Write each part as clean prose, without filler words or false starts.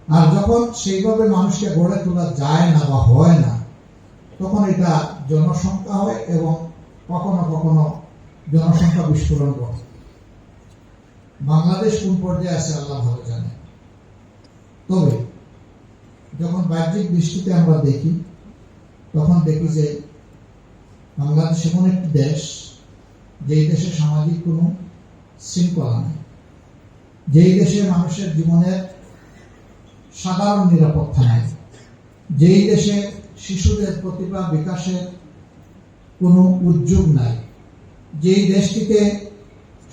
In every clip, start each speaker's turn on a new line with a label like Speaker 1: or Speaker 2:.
Speaker 1: আর যখন সেইভাবে মানুষকে গড়ে তোলা যায় না বা হয় না, তখন এটা জনসংখ্যা হয় এবং কখনো কখনো জনসংখ্যা বিস্ফোরণ ঘটে। বাংলাদেশ কোন পর্যায়ে আছে আল্লাহ ভালো জানে। তবে যখন বাহ্যিক দৃষ্টিতে আমরা দেখি, তখন দেখি যে বাংলাদেশ এমন একটি দেশ, যেই দেশে সামাজিক কোনো শৃঙ্খলা নেই, যেই দেশে মানুষের জীবনের সাধারণ নিরাপত্তা নেই, যেই দেশে শিশুদের প্রতিভা বিকাশের কোনো উদ্যোগ নাই, যেই দেশটিতে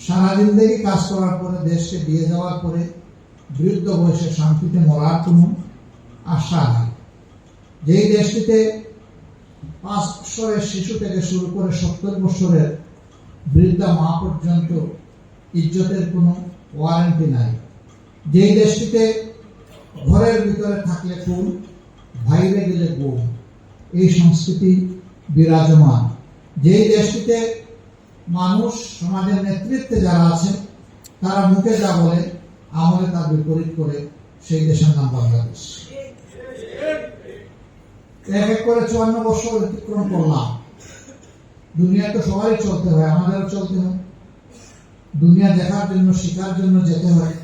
Speaker 1: সারা জিন্দেগি কাজ করার পরে দেশকে দিয়ে যাওয়ার পরে বৃদ্ধ বয়সে শান্তিতে মরার কোনো আশা নাই, যেই দেশটিতে 5 বছরের শিশু থেকে শুরু করে 70 বছরের বৃদ্ধা মা পর্যন্ত ইজ্জতের কোনো ওয়ারেন্টি নাই, যেই দেশটিতে ঘরের ভিতরে থাকলে খুন, বাইরে গেলে গুম, এই সংস্কৃতি বিরাজমান, যেই দেশটিতে মানুষ সমাজের নেতৃত্বে যারা আছে তারা মুখে যা বলে আমলে তার বিপরীত করে, সেই দেশের নাম বাংলাদেশ। এক এক করে 54 বছর অতিক্রম করলাম। দুনিয়া তো সবাই চলতে হয়, আমাদেরও চলতে হয়। দুনিয়া দেখার জন্য, শেখার জন্য যেতে হয়।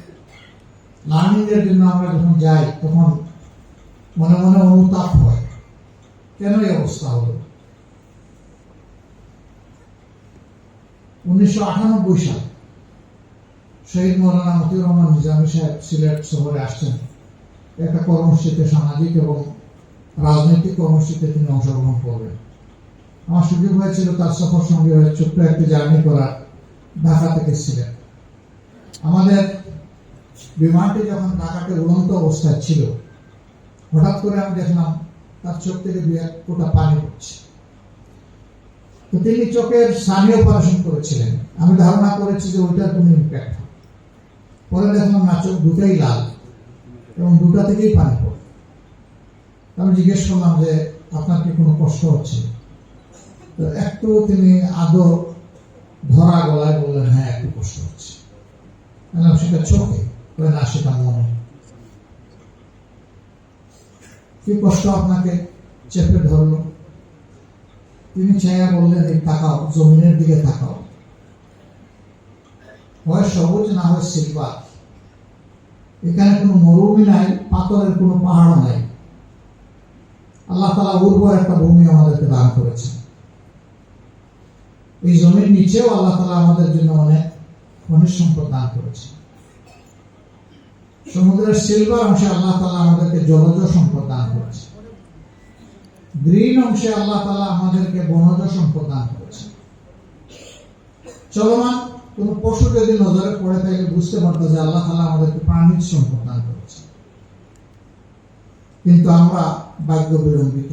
Speaker 1: লার্নিং এর জন্য আমরা যখন যাই, তখন মনে মনে অনুতাপ হয়, কেন এই অবস্থা হলো। 1998 সাল শহীদ মৌলানা মতিউর রহমান নিজামী সাহেব সিলেট শহরে আসছেন। একটা কর্মসূচিতে, সামাজিক এবং রাজনৈতিক কর্মসূচিতে তিনি অংশগ্রহণ করবেন। আমার সুযোগ হয়েছিল তার সফর সঙ্গে ছোট্ট একটি জার্নি করা, ঢাকা থেকে সিলেট। আমাদের বিমানটি যখন ঢাকাতে উড়ন্ত অবস্থায় ছিল, হঠাৎ করে আমি দেখলাম তার চোখ থেকে 2-1 ফোঁটা পানি পড়ছে। তো তিনি চোখের সানি অপারেশন করেছিলেন। আমি ধারণা করেছি যে ওইটার কোনো ইম্প্যাক্ট। পরে দেখলাম না, চোখ দুটাই লাল এবং দুটা থেকেই পানি পড়ে। আমি জিজ্ঞেস করলাম যে আপনার কি কোনো কষ্ট হচ্ছে? তো একটু তিনি আদৌ ধরা গলায় বললেন, হ্যাঁ একটু কষ্ট হচ্ছে। সেটা চোখে, না সেটা মনে। কি কষ্ট আপনাকে চেপে ধরলো? তিনি চাইয়া বললেন, এই তাকাও, জমিনের দিকে তাকাও, হয় সবুজ না হয় সিলভার। এখানে কোনো মরুভূমি নাই, পাথরের কোনো পাহাড় নাই। আল্লাহ তাআলা উর্বর একটা ভূমি আমাদেরকে দান করেছেন। এই জমির নিচেও আল্লাহ তাআলা আমাদের জন্য অনেক খনিজ সম্পদ দান করেছে। সমুদ্রের সিলভার অংশে আল্লাহ তাআলা আমাদেরকে জলজ সম্পদ দান করেছে। গ্রিন অংশে আল্লাহ তাআলা আমাদেরকে বনজ সম্পদ দান করেছে। চলমান কোন পশু যদি নজরে পড়ে, তাহলে বুঝতে পারতো যে আল্লাহ তাআলা আমাদেরকে প্রাণীজ সম্পদ দান করেছে। কিন্তু আমরা ভাগ্য বিড়ম্বিত।